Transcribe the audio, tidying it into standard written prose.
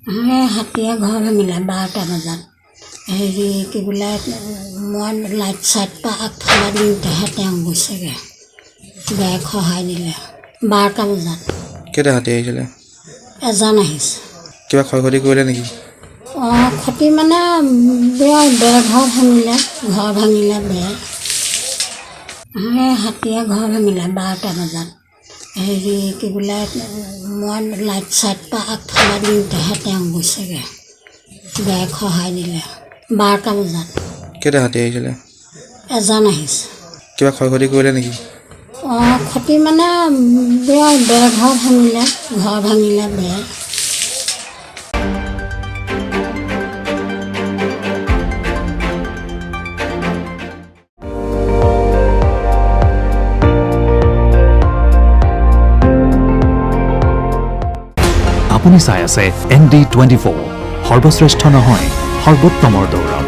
হাতীয়ে ঘৰ ভাঙিলে 12টা বজাত। হেৰি কি বোলে মই লাইট চাইট পৰা আগফালে দিওঁতেহে তেওঁ গৈছেগৈ, বেগ সহায় দিলে 12টা বজাত। কেইটা হাতী আহিছিলে? এজন আহিছে। কিবা ক্ষয় ক্ষতি কৰিলে নেকি? ক্ষতি মানে বেৰ ঘৰ ভাঙিলে বেৰ। হাতীয়ে ঘৰ ভাঙিলে 12টা বজাত। হেৰি কি বোলে মই লাইট চাইট পৰা আগফালে দিওঁতেহে তেওঁ গৈছেগৈ, বেগ সহায় দিলে 12টা বজাত। কেইটা হাতী আহিছিলে? এজন আহিছে। কিবা ক্ষয় ক্ষতি কৰিলে নেকি? ক্ষতি মানে বেৰ ঘৰ ভাঙিলে বেৰ। আপুনি চাই আছে ND24, সৰ্বশ্ৰেষ্ঠ নহয় সৰ্বোত্তমৰ দৌৰ।